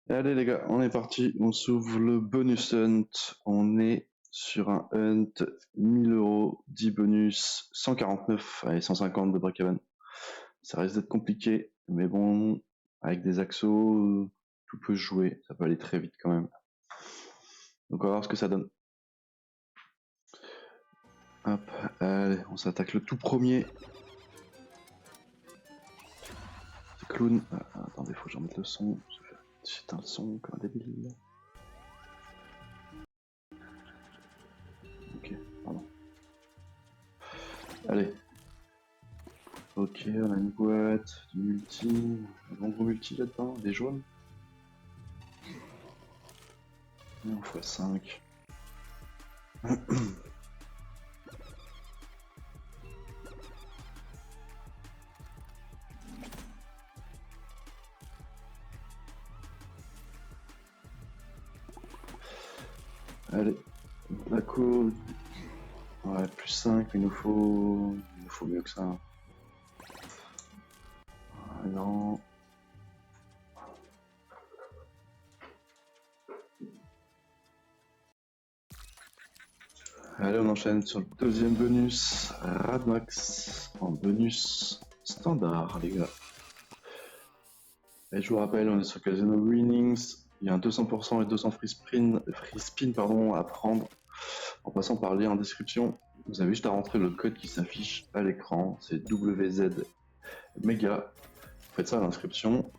Allez les gars, on est parti, on s'ouvre le bonus hunt, on est sur un hunt 1000 €, 10 bonus, 149, allez 150 de Breakhaven. Ça risque d'être compliqué, mais bon, avec des axos, tout peut se jouer, ça peut aller très vite quand même. Donc on va voir ce que ça donne. Hop, allez, on s'attaque le tout premier. C'est Clown. Attendez, faut que j'en mette le son. J'éteins le son comme un débile. Ok, pardon. Allez. Ok, on a une boîte, du multi, un bon gros multi là-dedans, des jaunes. Et on x5. Allez, la code. Ouais, plus 5, il nous faut mieux que ça. Ah, non. Allez, on enchaîne sur le deuxième bonus. Radmax en bonus standard, les gars. Et je vous rappelle, on est sur Casino Winnings. Il y a un 200% et 200 free spin à prendre en passant par le lien en description. Vous avez juste à rentrer le code qui s'affiche à l'écran, c'est WZ Mega. Vous faites ça à l'inscription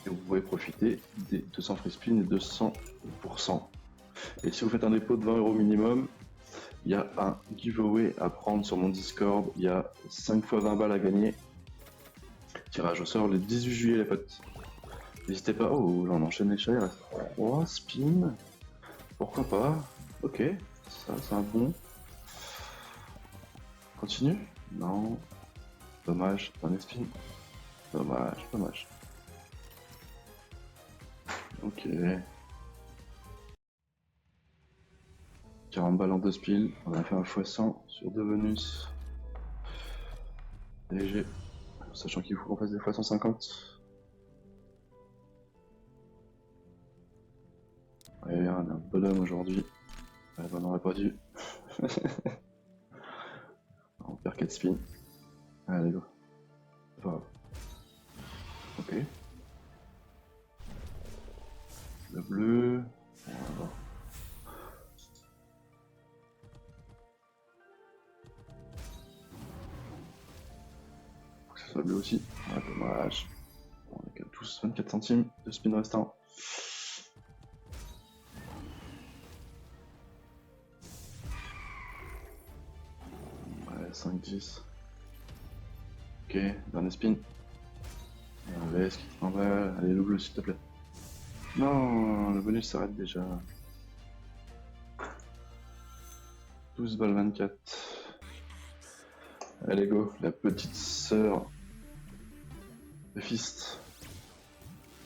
et vous pouvez profiter des 200 free spin et 200%. Et si vous faites un dépôt de 20 € minimum, il y a un giveaway à prendre sur mon Discord. Il y a 5 fois 20 balles à gagner. Tirage au sort le 18 juillet, les potes. N'hésitez pas. Oh, là on enchaîne les chats, il reste 3 spins. Pourquoi pas? Ok, ça c'est un bon. Continue? Non. Dommage, un spin. Dommage, dommage. Ok. 40 balles en 2 spins. On a fait un x100 sur 2 bonus. Léger. Sachant qu'il faut qu'on fasse des fois 150. Allez, on a un bonhomme aujourd'hui. On n'aurait pas dû. On perd 4 spins. Allez, go. Enfin, ok. Le bleu. Voilà. Faut que ça soit bleu aussi. Ah, dommage. On a tous 24 centimes de spin restant. Ouais, 5, 10. Ok, dernier spin. Allez, ce qui te mal. Allez, le bleu s'il te plaît. Non, le bonus s'arrête déjà. 12 balles 24. Allez, go, la petite sœur de Fist.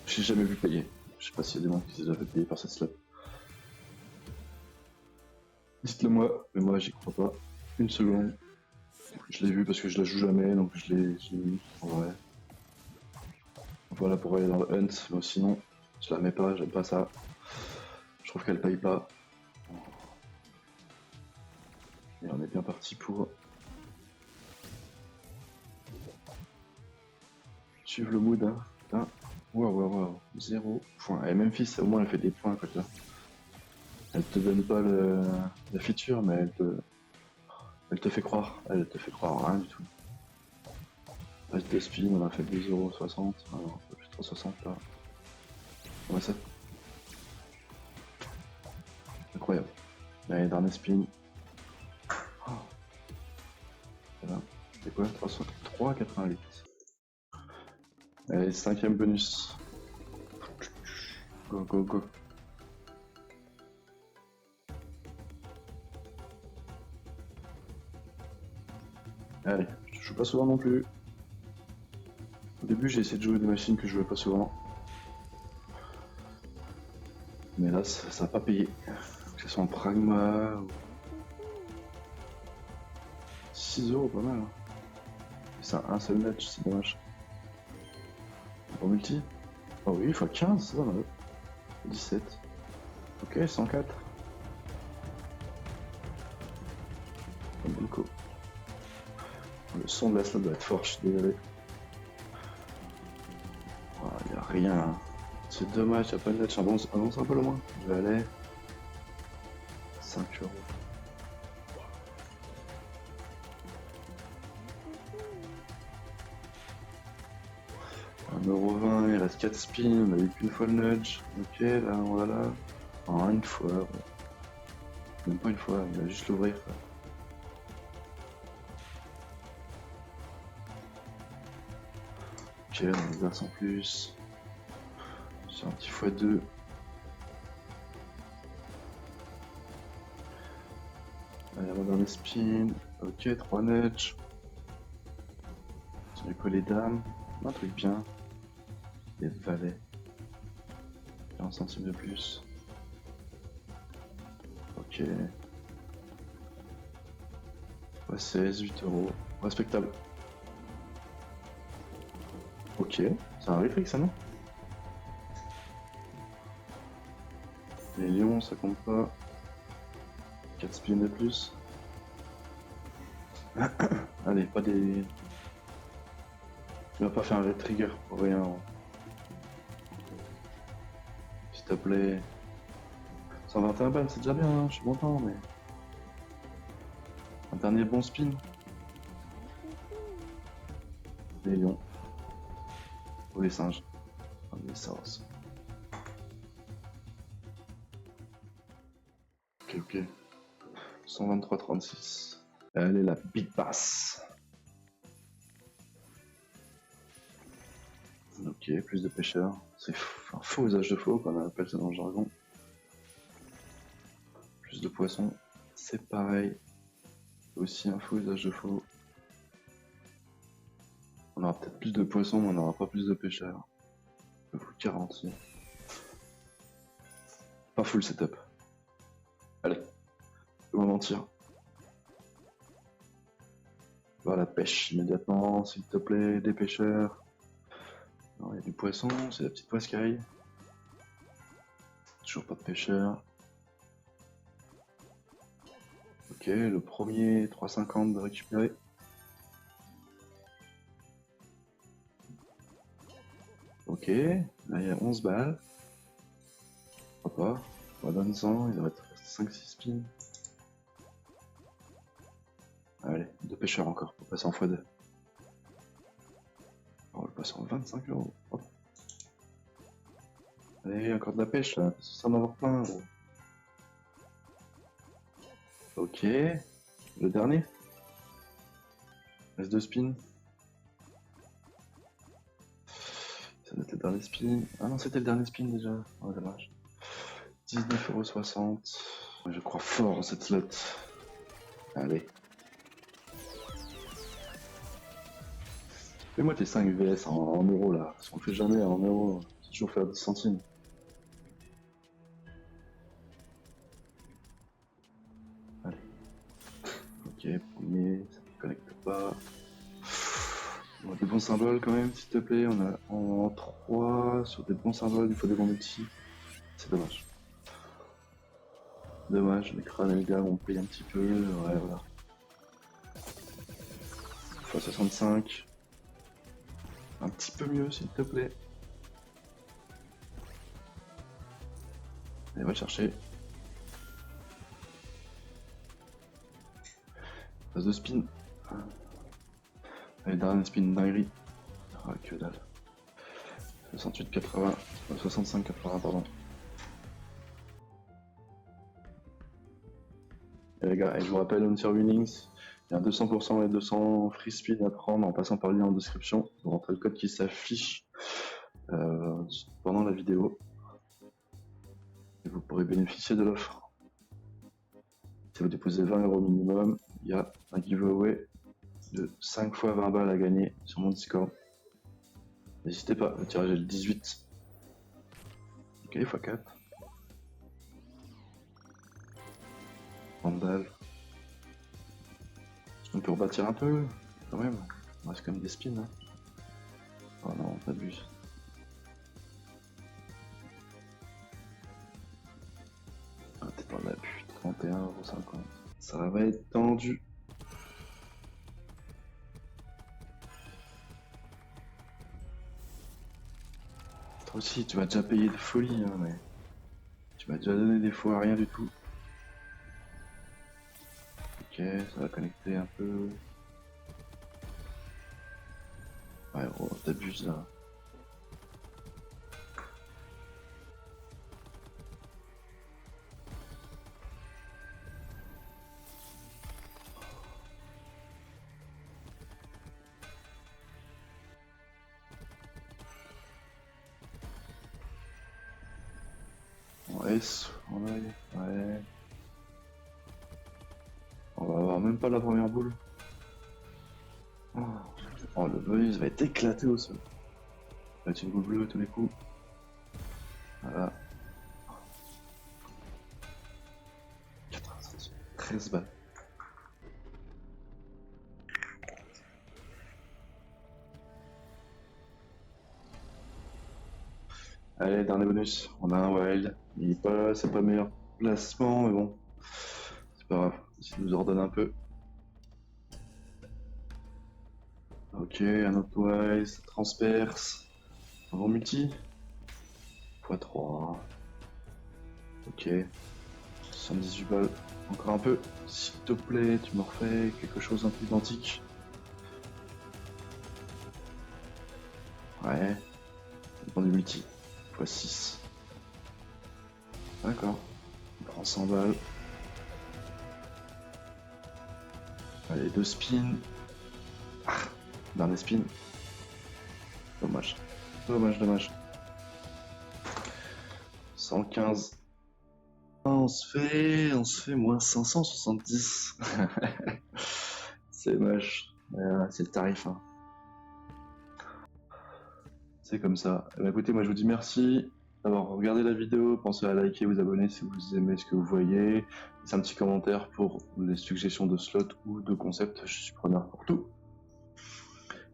J'ai jamais vu payer. Je sais pas s'il y a des gens qui s'est déjà fait payer par cette slot. Dites-le moi, mais moi j'y crois pas. Une seconde. Je l'ai vu parce que je la joue jamais, donc je l'ai mis en vrai. Voilà pour aller dans le hunt, mais sinon je la mets pas, j'aime pas ça. Je trouve qu'elle paye pas. Et on est bien parti pour suivre le mood. Hein. Waouh, 0 points. Et Memphis, au moins elle fait des points quoi. Elle te donne pas la feature, mais elle te fait croire. Elle te fait croire rien du tout. Reste de spin, on a fait 2,60 €. Alors, plus 3,60 là. Ouais, ça. Incroyable. Allez, dernier spin. Oh. Voilà. C'est quoi? 3,88. Allez, 5ème bonus. Go, go, go. Allez, je joue pas souvent non plus. Au début, j'ai essayé de jouer des machines que je jouais pas souvent. Mais là, ça n'a pas payé. Que ce soit en pragma ou... 6 €, pas mal. Hein. C'est un seul match, c'est dommage. En multi? Oh oui, x15, ça va. 17. Ok, 104. Bon coup. Le son de la slot doit être fort, je suis désolé. Oh, y a rien. C'est dommage, y'a pas de net, avance un peu le moins. Je vais aller. 5 euros. 1,20€, il reste 4 spins, on a eu qu'une fois le nudge. Ok, là, voilà. En une fois. Même pas une fois, il va juste l'ouvrir. Ok, on verse en plus. Sur un petit x2. Allez, on va dans les spins. Ok, 3 nudge. J'ai quoi les dames. Un truc bien. Les valets. 40 centimes de plus. Ok. Ouais, 16, 8 euros. Respectable. Ok, c'est un réflexe ça non? Les lions ça compte pas. 4 spins de plus. Allez, pas des... Tu m'as pas fait un red trigger pour rien. S'il te plaît. 121 balles, c'est déjà bien, hein, je suis content, mais... Un dernier bon spin. Les lions. Ou les singes. Les sauces. Ok, ok. 123,36. Allez, la big pass. Ok, plus de pêcheurs. C'est un faux usage de faux, comme on appelle ça dans le jargon. Plus de poissons. C'est pareil. Aussi un faux usage de faux. On aura peut-être plus de poissons, mais on n'aura pas plus de pêcheurs. Je vous garantis. Pas full setup. Allez, je vais mentir. Va à la pêche immédiatement, s'il te plaît, des pêcheurs. Il y a du poisson, c'est la petite poiscaille. Toujours pas de pêcheurs. Ok, le premier 3,50 de récupérer. Ok, là il y a 11 balles. Pourquoi pas. On va donner 100, il reste 5-6 spins. Allez, deux pêcheurs encore pour passer en x2. On va le passer en 25 euros. Hop. Allez, encore de la pêche là, ça en avoir plein. Gros. Ok, le dernier. Reste deux spins. Ça doit être le dernier spin. Ah non, c'était le dernier spin déjà. Oh, dommage. 19,60€. Je crois fort en cette slot. Allez. Fais-moi tes 5 VS en euros là. Parce qu'on le fait jamais en euros. C'est toujours faire 10 centimes. Allez. Ok, premier, ça ne connecte pas. On a des bons symboles quand même, s'il te plaît. On a en 3 sur des bons symboles, il faut des bons multis. C'est dommage. Dommage, les crânes et les gars vont payer un petit peu. Ouais, voilà. x65. Un petit peu mieux, s'il te plaît. Allez, va le chercher. Phase de spin. Allez, dernier spin dinguerie. Ah, que dalle. 68,80. 65,80, pardon. Et les gars, et je vous rappelle, on sur Winnings, il y a 200% et 200 free spin à prendre en passant par le lien en description. Vous rentrez le code qui s'affiche pendant la vidéo. Et vous pourrez bénéficier de l'offre. Si vous déposez 20 euros minimum, il y a un giveaway de 5 fois 20 balles à gagner sur mon Discord. N'hésitez pas, le tirage est le 18. Ok, x4. 30 balles. On peut rebâtir un peu, quand même. Il reste quand même des spins. Hein. Oh non, t'abuses. On a plus 31,50 €. Ça va être tendu. Toi aussi, tu m'as déjà payé de folie, hein, mais tu m'as déjà donné des fois rien du tout. Ok, ça va connecter un peu. Ouais, gros, t'abuses là. En S, ouais. On va avoir même pas la première boule. Oh, le bonus va être éclaté au sol. Là, tu une boule bleue à tous les coups. Voilà. 80 centimes. 13 balles. Allez, dernier bonus. On a un wild. Il est pas, c'est pas le meilleur placement, mais bon. C'est pas grave. Il nous ordonne un peu. Ok, un autre wild. Ça transperce. Un bon multi. x3. Ok. 78 balles. Encore un peu. S'il te plaît, tu me refais quelque chose un peu identique. Ouais. Bon du multi. x6. D'accord. On prend 100 balles. Allez, 2 spins. Ah, dernier spin. Dommage. Dommage. 115. On se fait moins 570. C'est moche. C'est le tarif, hein. C'est comme ça. Eh ben, écoutez, moi je vous dis merci d'avoir regardé la vidéo. Pensez à liker, vous abonner si vous aimez ce que vous voyez. Laissez un petit commentaire pour les suggestions de slots ou de concepts. Je suis preneur pour tout.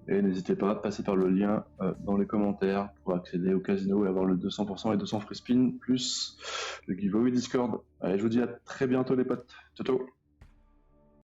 Et n'hésitez pas à passer par le lien dans les commentaires pour accéder au casino et avoir le 200% et 200 free spin plus le giveaway Discord. Allez, je vous dis à très bientôt les potes. Ciao ciao.